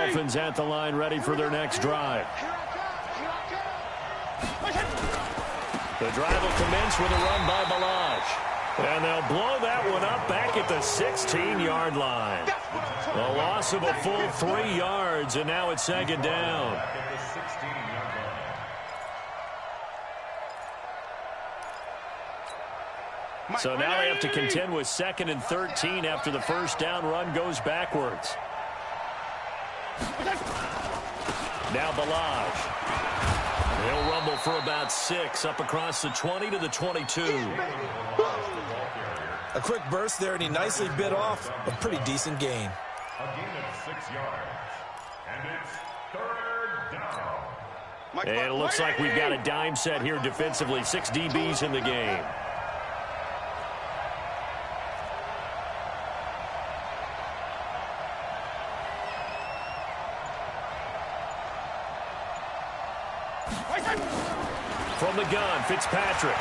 Dolphins at the line, ready for their next drive. The drive will commence with a run by Balaj. And they'll blow that one up back at the 16-yard line. A loss of a full 3 yards, and now it's second down. So now they have to contend with 2nd and 13 after the first down run goes backwards. Now Balaj. He'll rumble for about 6 up across the 20 to the 22. A quick burst there, and he nicely bit off a pretty decent gain. A gain of 6 yards. And it's 3rd down. And it looks like we've got a dime set here defensively. 6 DBs in the game. From the gun, Fitzpatrick.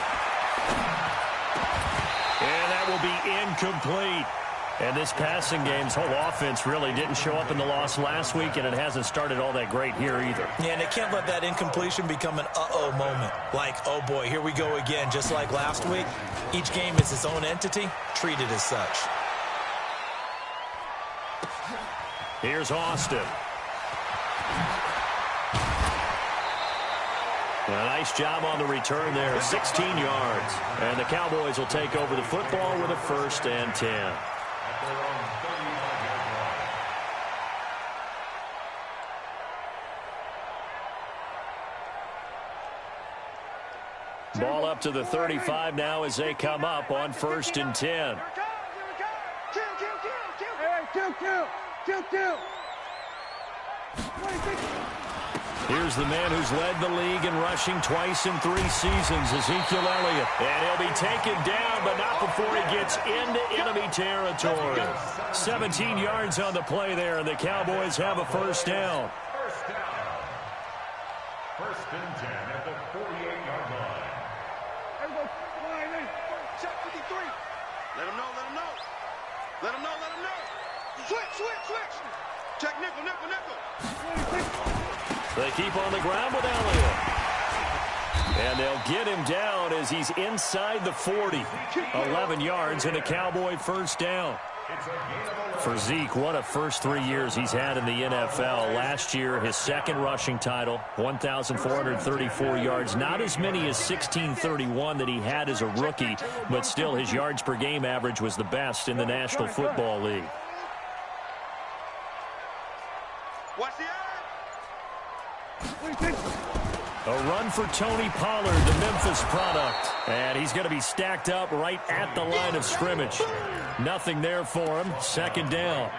And that will be incomplete. And this passing game's whole offense really didn't show up in the loss last week, and it hasn't started all that great here either. Yeah, and they can't let that incompletion become an uh-oh moment. Like, oh boy, here we go again, just like last week. Each game is its own entity, treated as such. Here's Austin. A nice job on the return there, 16 yards. And the Cowboys will take over the football with a 1st and 10. Ball up to the 35 now as they come up on 1st and 10. Here's the man who's led the league in rushing twice in 3 seasons, Ezekiel Elliott. And he'll be taken down, but not before he gets into enemy territory. 17 yards on the play there, and the Cowboys have a 1st down. 1st and 10 at the 48-yard line. Check 53. Let him know, let him know. Let him know, let him know. Switch. Check nickel. They keep on the ground with Elliott. And they'll get him down as he's inside the 40. 11 yards and a Cowboy 1st down. For Zeke, what a first 3 years he's had in the NFL. Last year, his 2nd rushing title, 1,434 yards. Not as many as 1,631 that he had as a rookie, but still his yards per game average was the best in the National Football League. Watch the eye. A run for Tony Pollard, the Memphis product. And he's going to be stacked up right at the line of scrimmage. Nothing there for him. 2nd down.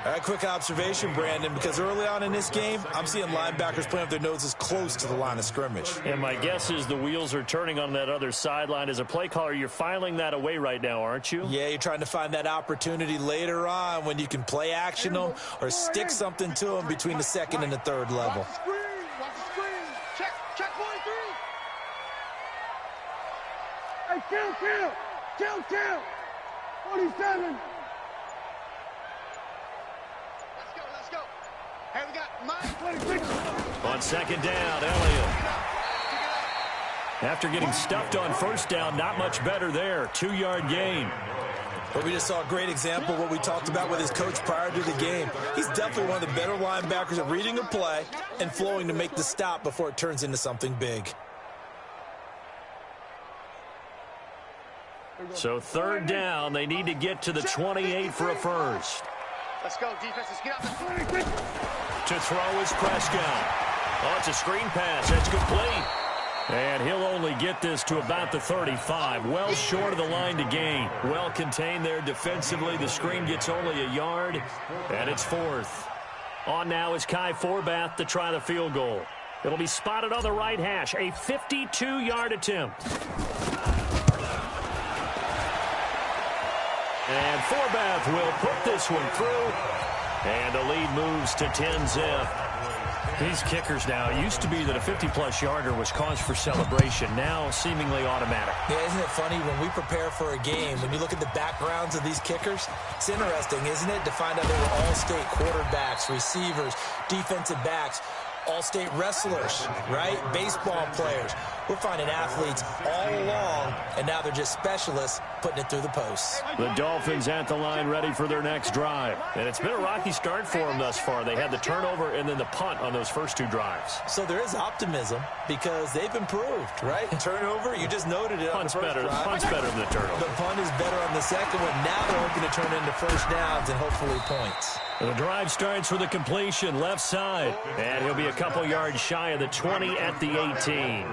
A quick observation, Brandon, because early on in this game, I'm seeing linebackers playing with their noses close to the line of scrimmage. And my guess is the wheels are turning on that other sideline. As a play caller, you're filing that away right now, aren't you? Yeah, you're trying to find that opportunity later on when you can play action them or stick something to them between the 2nd and the 3rd level. Watch the screen. Check 43. Hey, kill. 47. Let's go. Hey, we got Mike. 26. On 2nd down, Elliott. After getting stuffed on 1st down, not much better there. 2-yard gain. But we just saw a great example of what we talked about with his coach prior to the game. He's definitely one of the better linebackers at reading a play and flowing to make the stop before it turns into something big. So 3rd down, they need to get to the 28 for a 1st. Let's go, defense. Let's get out the To throw is Prescott. Oh, it's a screen pass. That's complete. And he'll only get this to about the 35. Well short of the line to gain. Well contained there defensively. The screen gets only a yard, and it's 4th. On now is Kai Forbath to try the field goal. It'll be spotted on the right hash. A 52-yard attempt. And Forbath will put this one through. And the lead moves to 10-zip. These kickers now, it used to be that a 50-plus yarder was cause for celebration. Now, seemingly automatic. Yeah, isn't it funny when we prepare for a game, when you look at the backgrounds of these kickers, it's interesting, isn't it, to find out they were all-state quarterbacks, receivers, defensive backs, all-state wrestlers, right? Baseball players. We're finding athletes all along, and now they're just specialists putting it through the posts. The Dolphins at the line ready for their next drive. And it's been a rocky start for them thus far. They had the turnover and then the punt on those first two drives. So there is optimism because they've improved, right? Turnover, you just noted it. Punt's better than the turnover. The punt is better on the second one. Now they're hoping to turn into first downs and hopefully points. The drive starts with a completion left side. And he'll be a couple yards shy of the 20 at the 18.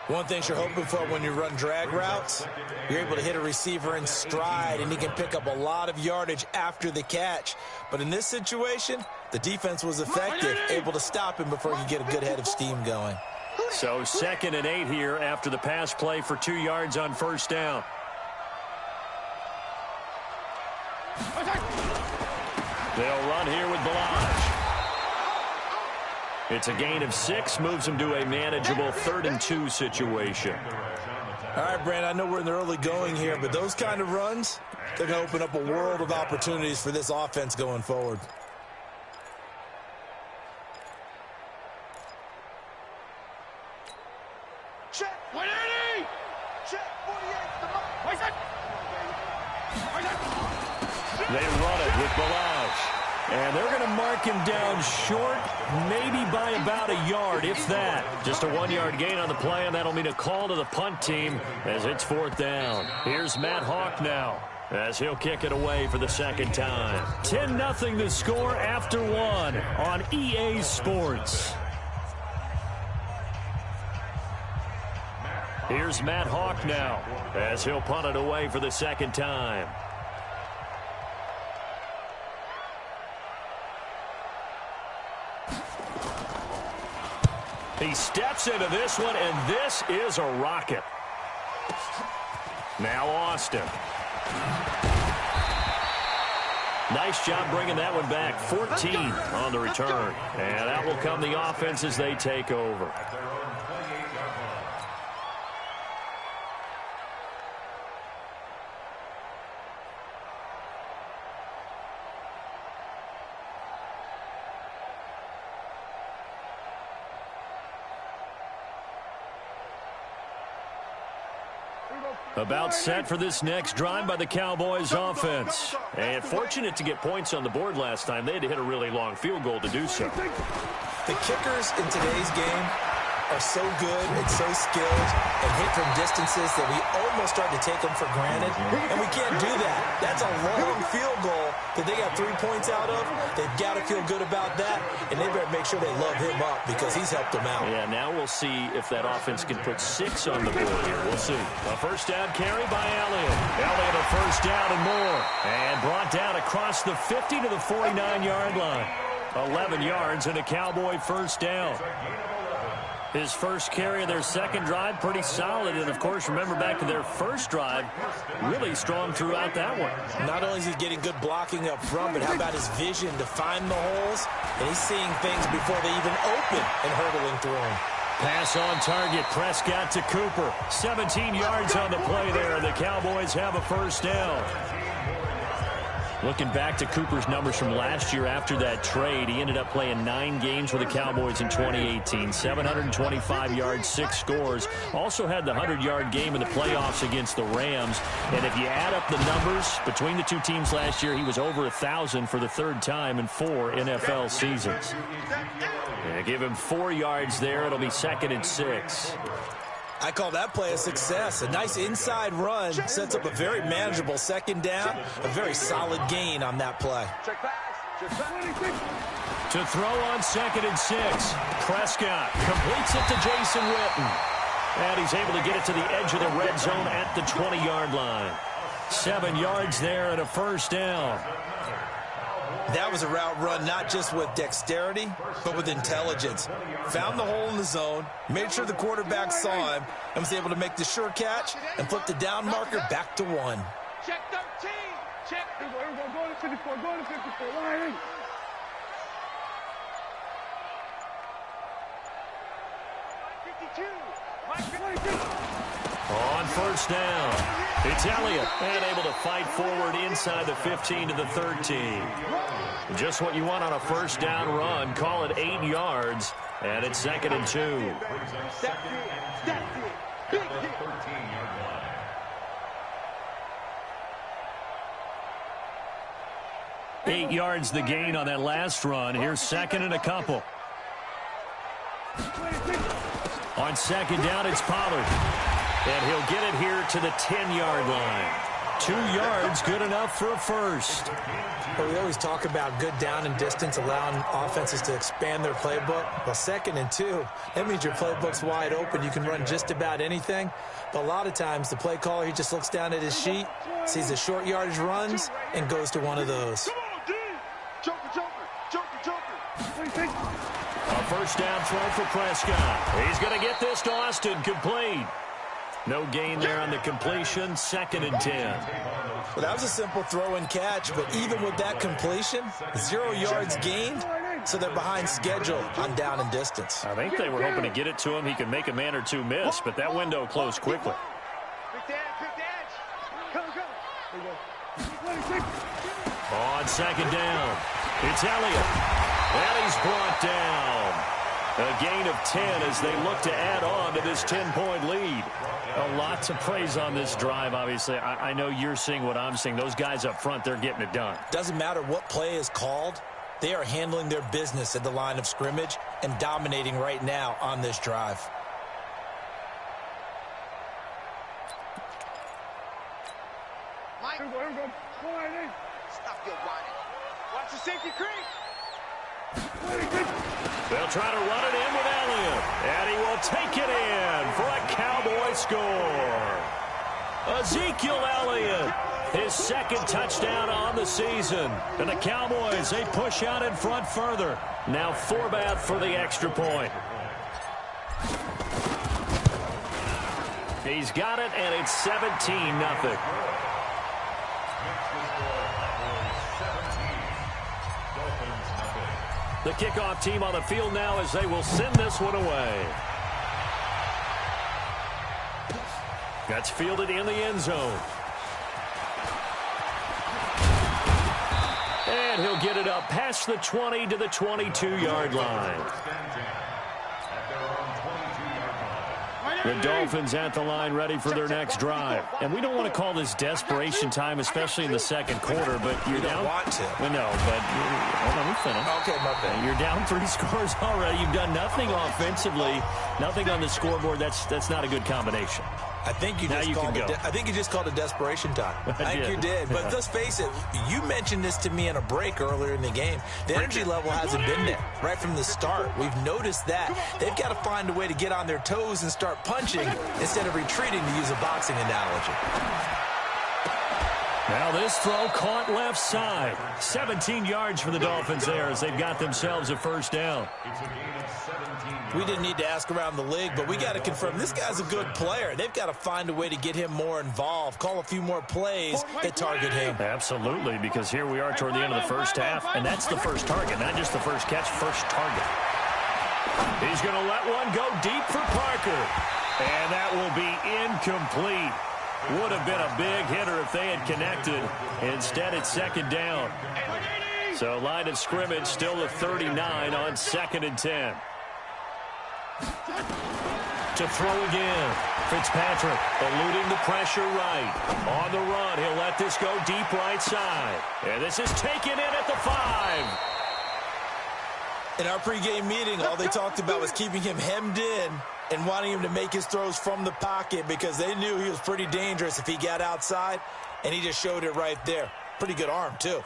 One thing you're hoping for when you run drag routes, you're able to hit a receiver in stride, and he can pick up a lot of yardage after the catch. But in this situation, the defense was effective, able to stop him before he could get a good head of steam going. So 2nd and 8 here after the pass play for 2 yards on first down. They'll run here with Balaj. It's a gain of 6, moves them to a manageable 3rd and 2 situation. All right, Brand, I know we're in the early going here, but those kind of runs, they're going to open up a world of opportunities for this offense going forward. Check 180. Check 48. They run it with Balaj. And they're going to mark him down short, maybe by about a yard, if that. Just a 1-yard gain on the play, and that'll mean a call to the punt team as it's 4th down. Here's Matt Hawk now as he'll kick it away for the second time. 10-0 the score after 1 on EA Sports. Here's Matt Hawk now as he'll punt it away for the second time. He steps into this one, and this is a rocket. Now Austin. Nice job bringing that one back. 14 on the return. And that will come the offense as they take over. About set for this next drive by the Cowboys offense. And fortunate to get points on the board last time. They had to hit a really long field goal to do so. The kickers in today's game are so good and so skilled and hit from distances that we almost start to take them for granted. And we can't do that. That's a long field goal that they got 3 points out of. They've got to feel good about that, and they better make sure they love him up because he's helped them out. Yeah, now we'll see if that offense can put 6 on the board here. We'll see. A first down carry by Elliott. Elliott a first down and more. And brought down across the 50 to the 49-yard line. 11 yards and a Cowboy first down. His first carry of their second drive, pretty solid. And, of course, remember back to their first drive, really strong throughout that one. Not only is he getting good blocking up front, but how about his vision to find the holes? And he's seeing things before they even open and hurdling through them. Pass on target, Prescott to Cooper. 17 yards on the play there, and the Cowboys have a first down. Looking back to Cooper's numbers from last year after that trade, he ended up playing 9 games with the Cowboys in 2018. 725 yards, 6 scores. Also had the 100-yard game in the playoffs against the Rams. And if you add up the numbers between the two teams last year, he was over 1,000 for the 3rd time in 4 NFL seasons. And give him 4 yards there. It'll be 2nd and 6. I call that play a success. A nice inside run sets up a very manageable second down. A very solid gain on that play. To throw on 2nd and 6. Prescott completes it to Jason Witten. And he's able to get it to the edge of the red zone at the 20-yard line. 7 yards there and a first down. That was a route run not just with dexterity, but with intelligence. Found the hole in the zone, made sure the quarterback saw him, and was able to make the sure catch and flip the down marker back to 1. Check 13. Check. Go to 54. Go to 54. On first down, it's Elliott, and able to fight forward inside the 15 to the 13. Just what you want on a first down run. Call it 8 yards, and it's 2nd and 2. 8 yards the gain on that last run. Here's 2nd and a couple. On 2nd down, it's Pollard. And he'll get it here to the 10-yard line. 2 yards, good enough for a first. Well, we always talk about good down and distance, allowing offenses to expand their playbook. Well, 2nd and 2, that means your playbook's wide open. You can run just about anything. But a lot of times, the play caller, he just looks down at his sheet, sees the short yardage runs, and goes to one of those. A first down throw for Prescott. He's going to get this to Austin, complete. No gain there on the completion, 2nd and 10. Well, that was a simple throw and catch, but even with that completion, 0 yards gained, so they're behind schedule on down and distance. I think they were hoping to get it to him. He could make a man or two miss, but that window closed quickly. On 2nd down, it's Elliott, and he's brought down. A gain of 10 as they look to add on to this 10-point lead. A lot to praise on this drive, obviously. I know you're seeing what I'm seeing. Those guys up front, they're getting it done. Doesn't matter what play is called. They are handling their business at the line of scrimmage and dominating right now on this drive. Stop your whining. Watch the safety creep. They'll try to run it in with Elliott, and he will take it in for a Cowboy score. Ezekiel Elliott, his 2nd touchdown on the season. And the Cowboys, they push out in front further. Now Forbath for the extra point. He's got it, and it's 17-0. The kickoff team on the field now as they will send this one away. That's fielded in the end zone. And he'll get it up past the 20 to the 22-yard line. The Dolphins at the line ready for their next drive. And we don't want to call this desperation time, especially in the 2nd quarter, but you're down. You don't want to. Well, no, but hold on, we finish. Okay, my bad. You're down 3 scores already. You've done nothing offensively, nothing on the scoreboard. That's not a good combination. I think you just called it desperation time. I think you did. But let's face it, you mentioned this to me in a break earlier in the game. The energy level hasn't been there right from the start. We've noticed that. They've got to find a way to get on their toes and start punching instead of retreating, to use a boxing analogy. Now this throw caught left side. 17 yards for the Dolphins there as they've got themselves a first down. We didn't need to ask around the league, but we got to confirm this guy's a good player. They've got to find a way to get him more involved, call a few more plays that target him. Absolutely, because here we are toward the end of the first half, and that's the first target, not just the first catch, first target. He's going to let one go deep for Parker, and that will be incomplete. Would have been a big hitter if they had connected. Instead, it's 2nd down. So line of scrimmage still the 39 on 2nd and 10. To throw again. Fitzpatrick eluding the pressure right. On the run, he'll let this go deep right side. And this is taken in at the 5. In our pregame meeting, all they talked about was keeping him hemmed in and wanting him to make his throws from the pocket because they knew he was pretty dangerous if he got outside, and he just showed it right there. Pretty good arm, too.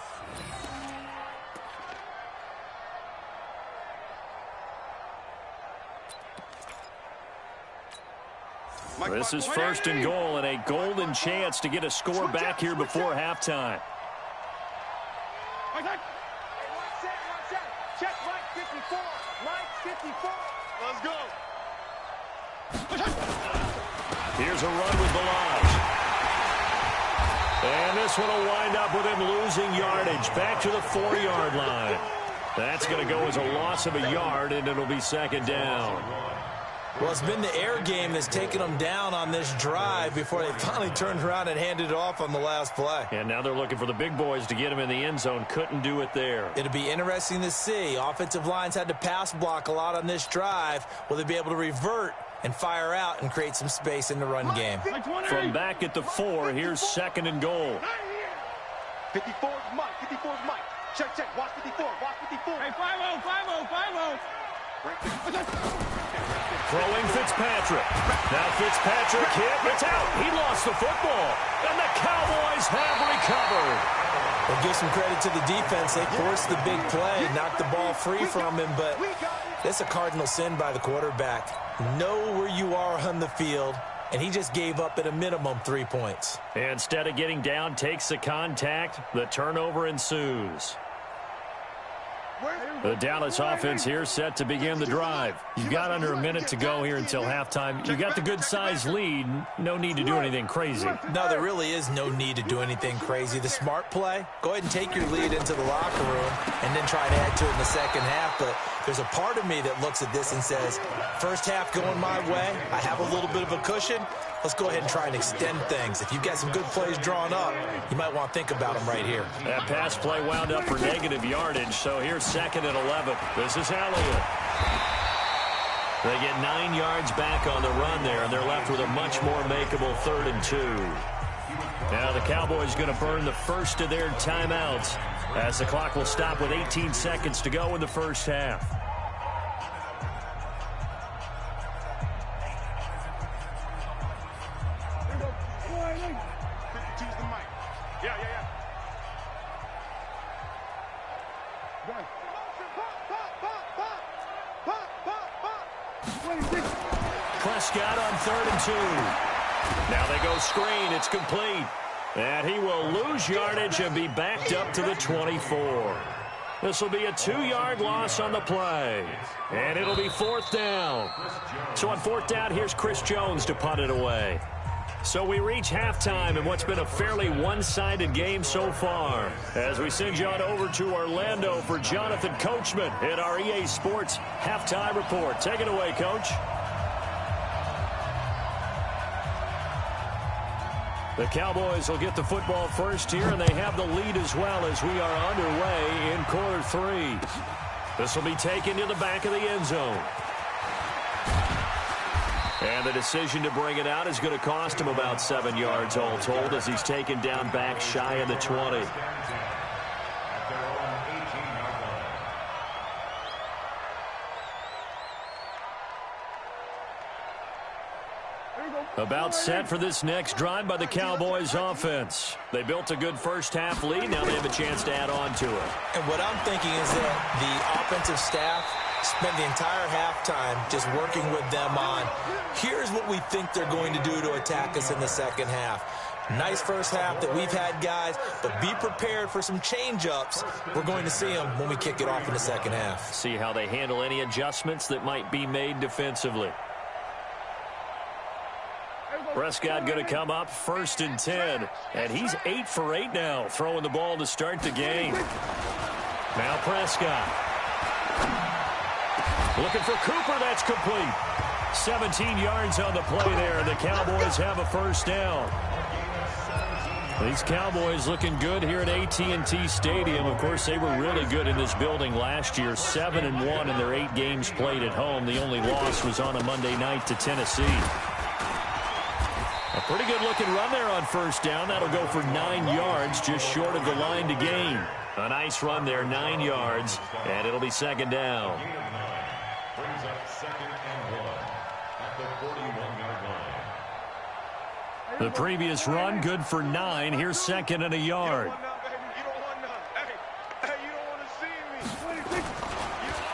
This is 1st and goal and a golden chance to get a score back here before halftime. Check right 54. Right 54. Let's go. Here's a run with Balaj. And this one will wind up with him losing yardage back to the 4-yard line. That's going to go as a loss of a yard, and it'll be 2nd down. Well, it's been the air game that's taken them down on this drive before they finally turned around and handed it off on the last play. And now they're looking for the big boys to get him in the end zone. Couldn't do it there. It'll be interesting to see. Offensive lines had to pass block a lot on this drive. Will they be able to revert and fire out and create some space in the run game? From back at the 4, here's 2nd and goal. 54 is Mike. 54 is Mike. Check, check. Watch 54. Watch 54. Hey, 5-0, 5-0, 5-0. Throwing Fitzpatrick. Now Fitzpatrick hit. It's out. He lost the football. And the Cowboys have recovered. We'll give some credit to the defense. They forced the big play, knocked the ball free from him, but that's a cardinal sin by the quarterback. Know where you are on the field, and he just gave up at a minimum 3 points. Instead of getting down, takes the contact. The turnover ensues. The Dallas offense here set to begin the drive. You've got under a minute to go here until halftime. You've got the good-sized lead. No need to do anything crazy. No, there really is no need to do anything crazy. The smart play, go ahead and take your lead into the locker room and then try to add to it in the second half. But there's a part of me that looks at this and says, first half going my way, I have a little bit of a cushion. Let's go ahead and try and extend things. If you've got some good plays drawn up, you might want to think about them right here. That pass play wound up for negative yardage, so here's 2nd and 11. This is Elliott. They get 9 yards back on the run there, and they're left with a much more makeable 3rd and 2. Now the Cowboys going to burn the first of their timeouts as the clock will stop with 18 seconds to go in the first half. Prescott on 3rd and 2. Now they go screen. It's complete. And he will lose yardage and be backed up to the 24. This will be a 2-yard loss on the play. And it'll be 4th down. So on 4th down, here's Chris Jones to punt it away. So we reach halftime in what's been a fairly one-sided game so far. As we send you on over to Orlando for Jonathan Coachman in our EA Sports Halftime Report. Take it away, Coach. The Cowboys will get the football first here, and they have the lead as well as we are underway in quarter 3. This will be taken to the back of the end zone. And the decision to bring it out is going to cost him about 7 yards all told as he's taken down back shy of the 20. About set for this next drive by the Cowboys offense. They built a good first half lead. Now they have a chance to add on to it. And what I'm thinking is that the offensive staff spent the entire halftime just working with them on, here's what we think they're going to do to attack us in the second half. Nice first half that we've had, guys, but be prepared for some change-ups. We're going to see them when we kick it off in the second half. See how they handle any adjustments that might be made defensively. Prescott going to come up 1st and 10, and he's 8 for 8 now, throwing the ball to start the game. Now Prescott. Looking for Cooper, that's complete. 17 yards on the play there, and the Cowboys have a first down. These Cowboys looking good here at AT&T Stadium. Of course, they were really good in this building last year, 7-1 in their 8 games played at home. The only loss was on a Monday night to Tennessee. A pretty good-looking run there on first down. That'll go for 9 yards, just short of the line to gain. A nice run there, 9 yards, and it'll be 2nd down. Brings up 2nd and 1 at the 41-yard line. The previous run, good for 9. Here's 2nd and a yard.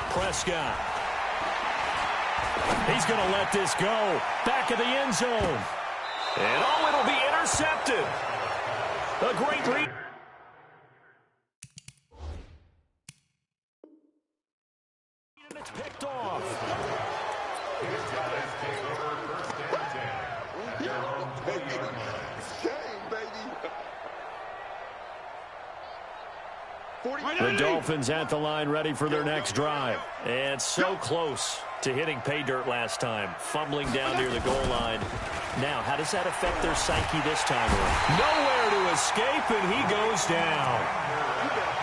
Prescott. He's going to let this go. Back of the end zone. And it'll be intercepted. A great read. And it's picked off. The Dolphins at the line ready for their next drive. And so close to hitting pay dirt last time, fumbling down near the goal line. Now, how does that affect their psyche this time around? Nowhere to escape, and he goes down.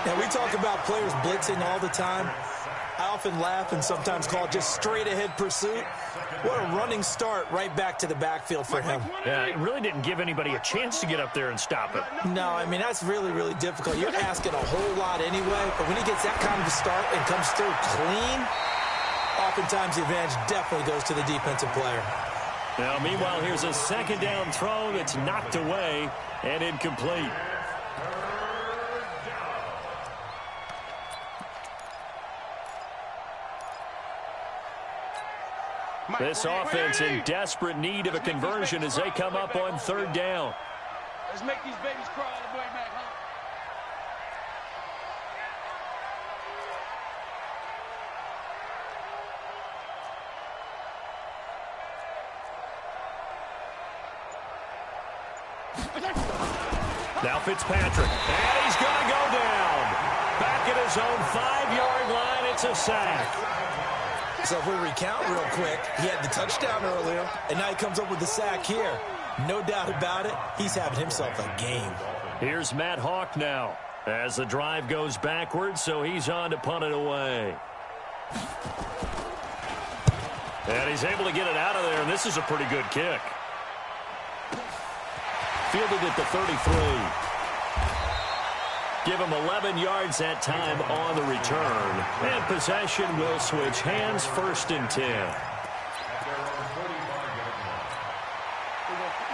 Now, we talk about players blitzing all the time. I often laugh and sometimes call it just straight-ahead pursuit. What a running start right back to the backfield for him. Yeah, it really didn't give anybody a chance to get up there and stop it. No, I mean, that's really, really difficult. You're asking a whole lot anyway, but when he gets that kind of a start and comes through clean, oftentimes the advantage definitely goes to the defensive player. Now, meanwhile, here's a second down throw that's knocked away and incomplete. This offense in desperate need of a conversion as they come up on third down. Let's make these babies crawl all the way back home. Now Fitzpatrick, and he's going to go down. Back at his own 5-yard line, it's a sack. So if we recount real quick, he had the touchdown earlier, and now he comes up with the sack here. No doubt about it, he's having himself a game. Here's Matt Hawk now as the drive goes backwards, so he's on to punt it away. And he's able to get it out of there, and this is a pretty good kick. Fielded at the 33. Give him 11 yards that time on the return. And possession will switch hands, 1st and 10.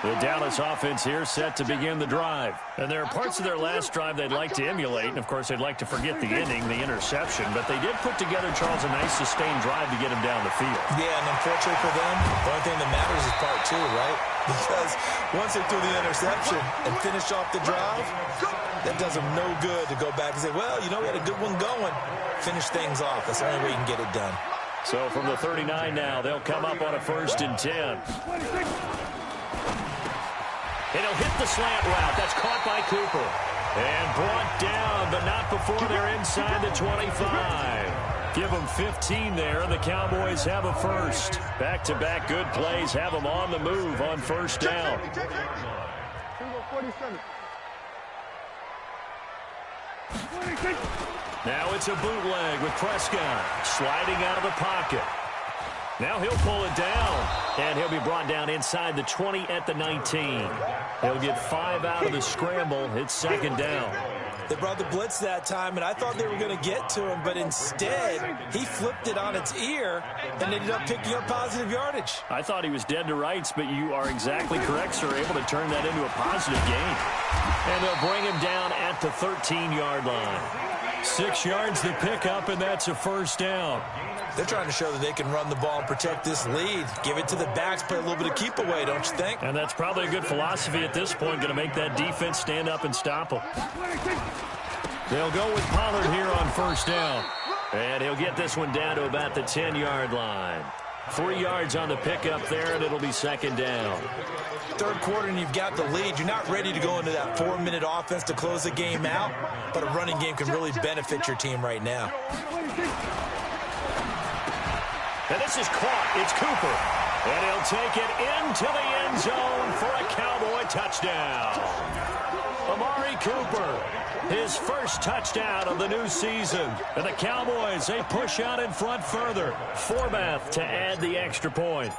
The Dallas offense here set to begin the drive. And there are parts of their last drive they'd like to emulate. And, of course, they'd like to forget the ending, the interception. But they did put together, Charles, a nice sustained drive to get him down the field. Yeah, and unfortunately for them, the only thing that matters is part 2, right? Because once they threw the interception and finished off the drive, that does them no good to go back and say, well, you know, we had a good one going. Finish things off. That's the only way you can get it done. So from the 39 now, they'll come up on a 1st and 10. And he'll hit the slant route. That's caught by Cooper. And brought down, but not before they're inside the 25. Give them 15 there, and the Cowboys have a first. Back-to-back good plays have them on the move on 1st down. Now it's a bootleg with Prescott sliding out of the pocket. Now he'll pull it down, and he'll be brought down inside the 20 at the 19. He'll get 5 out of the scramble. It's 2nd down. They brought the blitz that time, and I thought they were going to get to him, but instead, he flipped it on its ear and ended up picking up positive yardage. I thought he was dead to rights, but you are exactly correct, sir, able to turn that into a positive gain. And they'll bring him down at the 13-yard line. 6 yards to pick up, and that's a 1st down. They're trying to show that they can run the ball and protect this lead. Give it to the backs, play a little bit of keep away, don't you think? And that's probably a good philosophy at this point, going to make that defense stand up and stop them. They'll go with Pollard here on 1st down. And he'll get this one down to about the 10-yard line. 3 yards on the pickup there, and it'll be 2nd down. 3rd quarter, and you've got the lead. You're not ready to go into that 4-minute offense to close the game out, but a running game can really benefit your team right now. And this is caught. It's Cooper. And he'll take it into the end zone for a Cowboy touchdown. Amari Cooper, his first touchdown of the new season. And the Cowboys, they push out in front further. Forbath to add the extra point.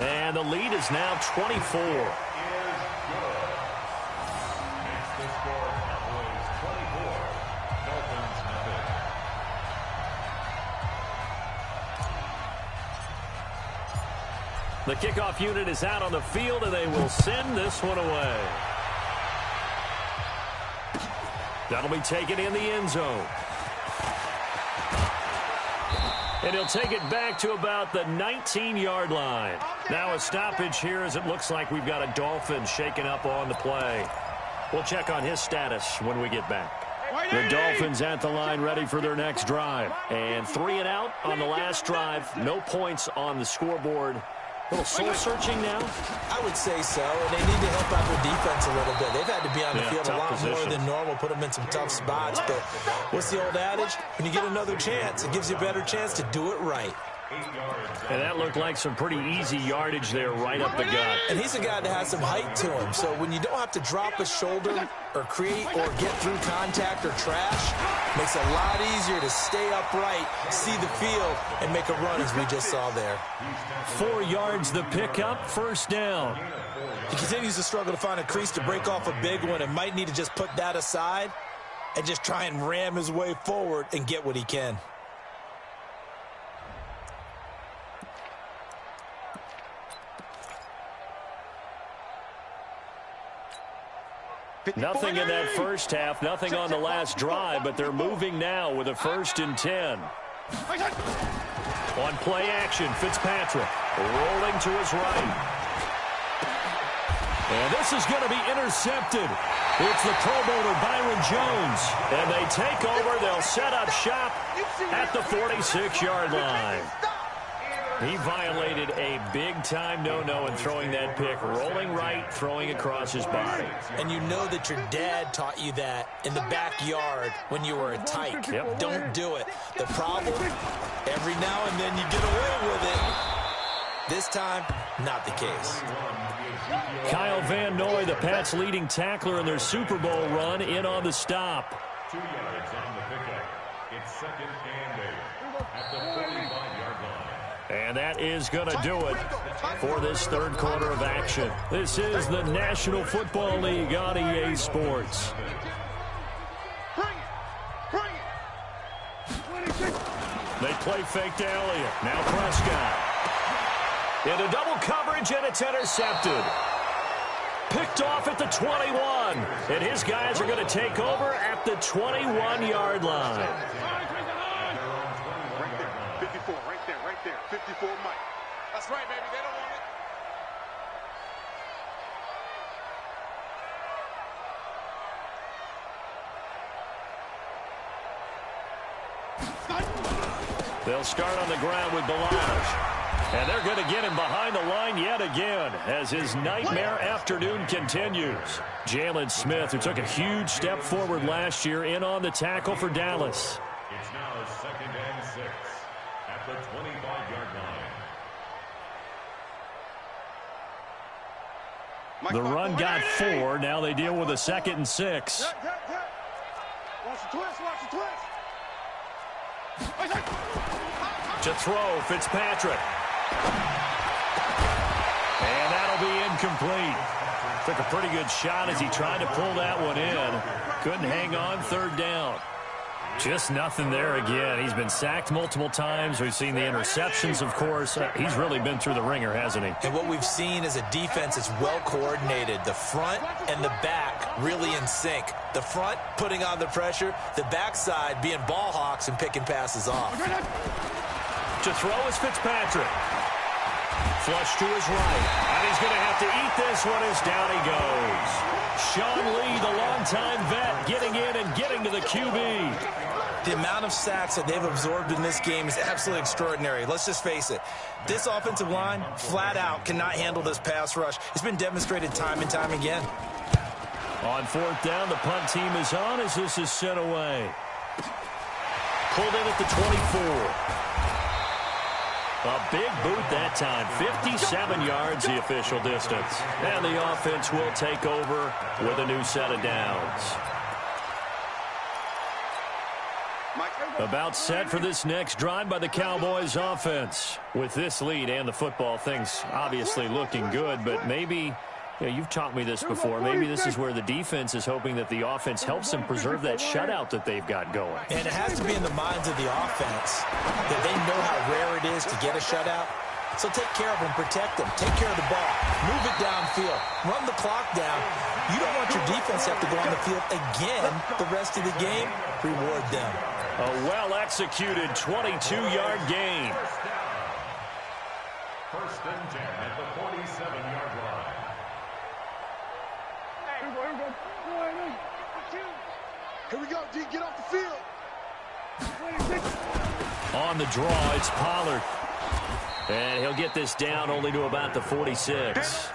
And the lead is now 24. The kickoff unit is out on the field, and they will send this one away. That'll be taken in the end zone. And he'll take it back to about the 19-yard line. Now a stoppage here as it looks like we've got a Dolphin shaken up on the play. We'll check on his status when we get back. The Dolphins at the line ready for their next drive. And 3 and out on the last drive. No points on the scoreboard. A little soul-searching now? I would say so, and they need to help out their defense a little bit. They've had to be on the field a lot more than normal, put them in some tough spots. But what's the old adage? When you get another chance, it gives you a better chance to do it right. And that looked like some pretty easy yardage there right up the gut. And he's a guy that has some height to him. So when you don't have to drop a shoulder or create or get through contact or trash, makes it a lot easier to stay upright, see the field, and make a run as we just saw there. 4 yards the pickup, first down. He continues to struggle to find a crease to break off a big one and might need to just put that aside and just try and ram his way forward and get what he can. Nothing in that first half, nothing on the last drive, but they're moving now with a 1st and 10. On play action, Fitzpatrick rolling to his right. And this is going to be intercepted. It's the Pro Bowler Byron Jones. And they take over. They'll set up shop at the 46-yard line. He violated a big-time no-no in throwing that pick, rolling right, throwing across his body. And you know that your dad taught you that in the backyard when you were a tyke. Yep. Don't do it. The problem, every now and then you get away with it. This time, not the case. Kyle Van Noy, the Pats' leading tackler in their Super Bowl run, in on the stop. 2 yards on the pickup. It's 2nd and 8 at the 45-yard line. And that is going to do it for this third quarter of action. This is the National Football League on EA Sports. They play fake to Elliott. Now Prescott. Into double coverage, and it's intercepted. Picked off at the 21. And his guys are going to take over at the 21-yard line. 54, right there. 54, Mike. That's right, baby. They don't want it. They'll start on the ground with Balazs. And they're going to get him behind the line yet again as his nightmare afternoon continues. Jalen Smith, who took a huge step forward last year, in on the tackle for Dallas. It's now 2nd and 6 at the 25-yard line. The run got 4. Now they deal with a 2nd and 6. Watch the twist, watch the twist. To throw, Fitzpatrick. And that'll be incomplete. Took a pretty good shot as he tried to pull that one in. Couldn't hang on, 3rd down. Just nothing there again. He's been sacked multiple times. We've seen the interceptions, of course. He's really been through the ringer, hasn't he? And what we've seen is a defense that's well coordinated. The front and the back really in sync. The front putting on the pressure. The backside being ball hawks and picking passes off. To throw is Fitzpatrick. Flush to his right. And he's going to have to eat this one as down he goes. Sean Lee, the longtime vet, getting in and getting to the QB. The amount of sacks that they've absorbed in this game is absolutely extraordinary. Let's just face it. This offensive line, flat out, cannot handle this pass rush. It's been demonstrated time and time again. On 4th down, the punt team is on as this is sent away. Pulled in at the 24. A big boot that time. 57 yards the official distance. And the offense will take over with a new set of downs. About set for this next drive by the Cowboys offense. With this lead and the football, things obviously looking good, but maybe, you've taught me this before, maybe this is where the defense is hoping that the offense helps them preserve that shutout that they've got going. And it has to be in the minds of the offense that they know how rare it is to get a shutout. So take care of them, protect them, take care of the ball, move it downfield, run the clock down. You don't want your defense to have to go on the field again the rest of the game. Reward them. A well-executed 22-yard gain. 1st and 10 at the 47-yard line. Here we go, D. Get off the field. On the draw, it's Pollard. And he'll get this down only to about the 46.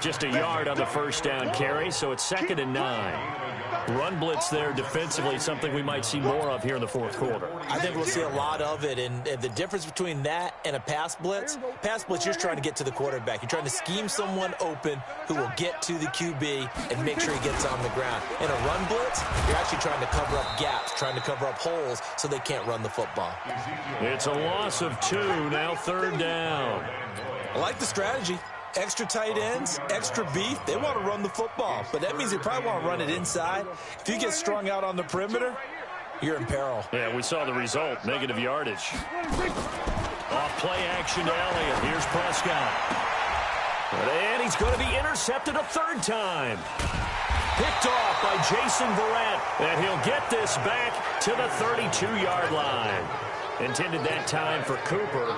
Just a yard on the first down carry, so it's 2nd and 9. Run blitz there defensively, something we might see more of here in the fourth quarter. I think we'll see a lot of it, and the difference between that and a pass blitz, you're trying to get to the quarterback. You're trying to scheme someone open who will get to the QB and make sure he gets on the ground. In a run blitz, you're actually trying to cover up gaps, trying to cover up holes so they can't run the football. It's a loss of 2, now 3rd down. I like the strategy. Extra tight ends, extra beef, they want to run the football. But that means they probably want to run it inside. If you get strung out on the perimeter, you're in peril. Yeah, we saw the result, negative yardage. Off play action to Elliott. Here's Prescott. And he's going to be intercepted a 3rd time. Picked off by Jason Verrett. And he'll get this back to the 32-yard line. Intended that time for Cooper.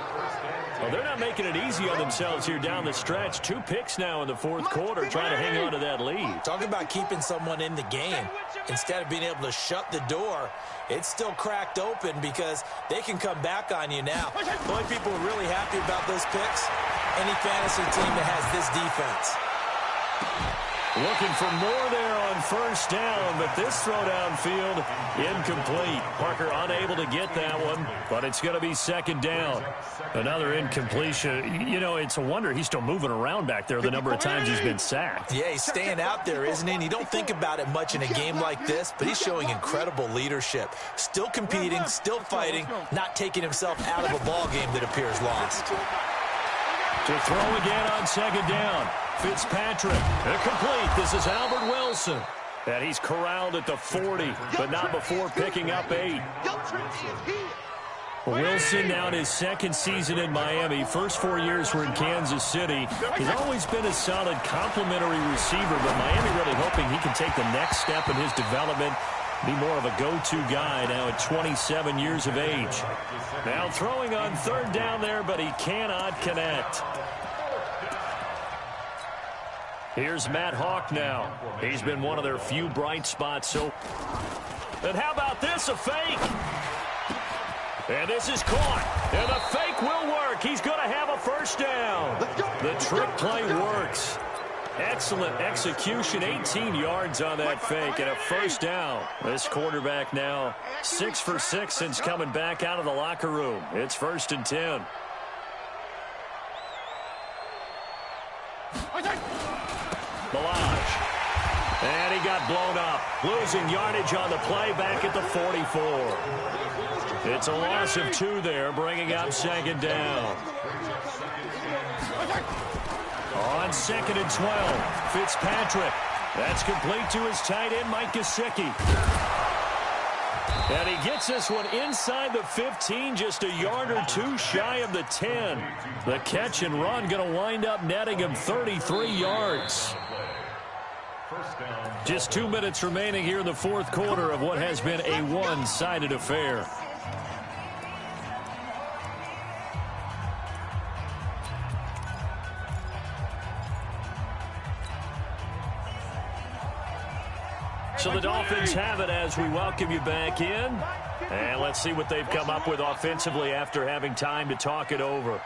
Well, they're not making it easy on themselves here down the stretch. 2 picks now in the fourth quarter, trying to hang on to that lead. Talking about keeping someone in the game. Instead of being able to shut the door, it's still cracked open because they can come back on you now. The only people who are really happy about those picks, any fantasy team that has this defense. Looking for more there on first down, but this throw downfield incomplete. Parker unable to get that one, but it's going to be 2nd down. Another incompletion. You know, it's a wonder he's still moving around back there the number of times he's been sacked. Yeah, he's staying out there, isn't he? And you don't think about it much in a game like this, but he's showing incredible leadership. Still competing, still fighting, not taking himself out of a ball game that appears lost. To throw again on 2nd down. Fitzpatrick, complete. This is Albert Wilson. And he's corralled at the 40, but not before picking up 8. Wilson now in his 2nd season in Miami. First 4 years were in Kansas City. He's always been a solid complementary receiver, but Miami really hoping he can take the next step in his development, be more of a go-to guy now at 27 years of age. Now throwing on 3rd down there, but he cannot connect. Here's Matt Hawk now. He's been one of their few bright spots. And how about this, a fake? And this is caught. And the fake will work. He's going to have a first down. The trick play works. Excellent execution. 18 yards on that fake and a first down. This quarterback now 6 for 6 since coming back out of the locker room. It's 1st and 10. Balaj. And he got blown up. Losing yardage on the play back at the 44. It's a loss of 2 there, bringing up 2nd down. On 2nd and 12, Fitzpatrick. That's complete to his tight end, Mike Gesicki. And he gets this one inside the 15, just a yard or 2 shy of the 10. The catch and run going to wind up netting him 33 yards. Just 2 minutes remaining here in the fourth quarter of what has been a one-sided affair. So the Dolphins have it as we welcome you back in. And let's see what they've come up with offensively after having time to talk it over.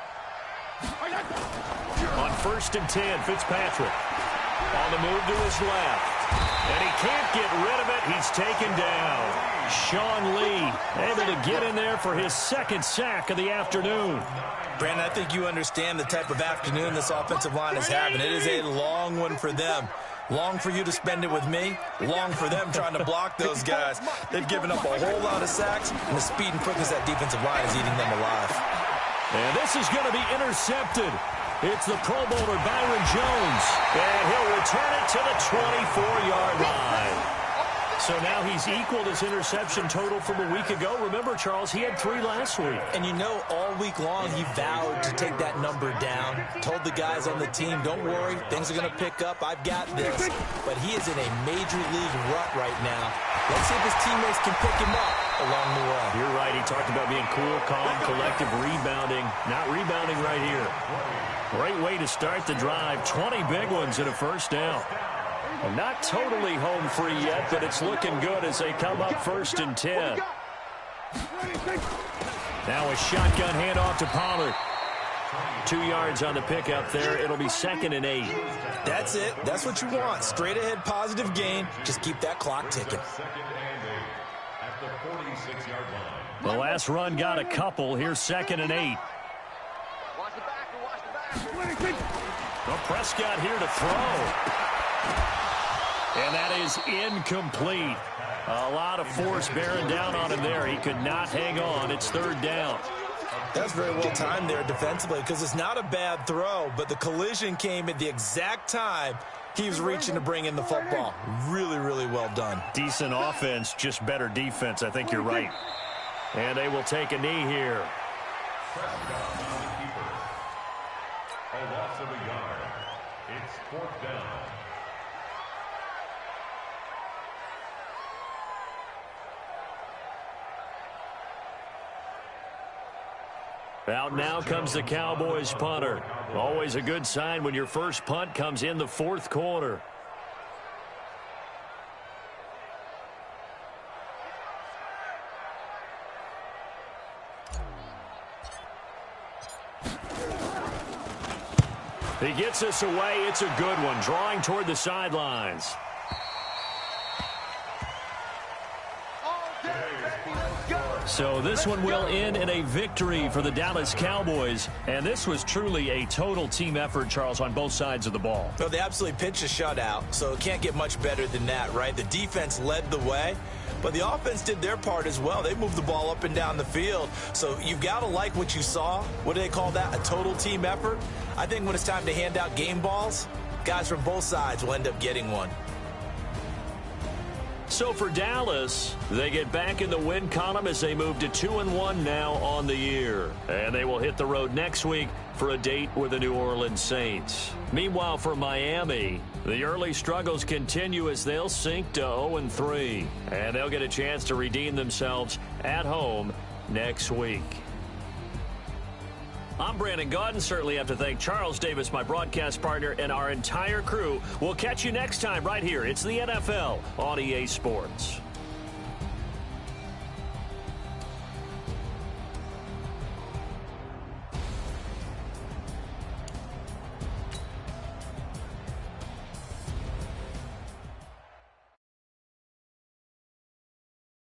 On 1st and 10, Fitzpatrick. On the move to his left. And he can't get rid of it. He's taken down. Sean Lee able to get in there for his 2nd sack of the afternoon. Brandon, I think you understand the type of afternoon this offensive line is having. It is a long one for them. Long for you to spend it with me. Long for them trying to block those guys. They've given up a whole lot of sacks, and the speed and quickness of that defensive line is eating them alive. And this is going to be intercepted. It's the Pro Bowler Byron Jones. And he'll return it to the 24-yard line. So now he's equaled his interception total from a week ago. Remember, Charles, he had 3 last week. And you know, all week long he vowed to take that number down. Told the guys on the team, don't worry, things are going to pick up. I've got this. But he is in a major league rut right now. Let's see if his teammates can pick him up along the way. You're right. He talked about being cool, calm, collective, rebounding. Not rebounding right here. Great way to start the drive. 20 big ones and a first down. Not totally home free yet, but it's looking good as they come up 1st and 10. Now a shotgun handoff to Pollard. 2 yards on the pickup there. It'll be 2nd and 8. That's it. That's what you want. Straight ahead positive gain. Just keep that clock ticking. At the 46-yard line. The last run got a couple. Here's 2nd and 8. Watch the back, watch the back. Well, Prescott here to throw. And that is incomplete. A lot of force bearing down on him there. He could not hang on. It's 3rd down. That's very well timed there defensively because it's not a bad throw, but the collision came at the exact time he was reaching to bring in the football. Really, really well done. Decent offense, just better defense. I think you're right. And they will take a knee here. Prescott on the keeper. A loss of a yard. It's 4th down. Out now comes the Cowboys punter. Always a good sign when your first punt comes in the 4th quarter. He gets us away. It's a good one. Drawing toward the sidelines. So this one will end in a victory for the Dallas Cowboys. And this was truly a total team effort, Charles, on both sides of the ball. Well, they absolutely pitched a shutout, so it can't get much better than that, right? The defense led the way, but the offense did their part as well. They moved the ball up and down the field. So you've got to like what you saw. What do they call that? A total team effort? I think when it's time to hand out game balls, guys from both sides will end up getting one. So for Dallas, they get back in the win column as they move to 2-1 now on the year. And they will hit the road next week for a date with the New Orleans Saints. Meanwhile, for Miami, the early struggles continue as they'll sink to 0-3. And they'll get a chance to redeem themselves at home next week. I'm Brandon Gaudin. Certainly have to thank Charles Davis, my broadcast partner, and our entire crew. We'll catch you next time right here. It's the NFL on EA Sports.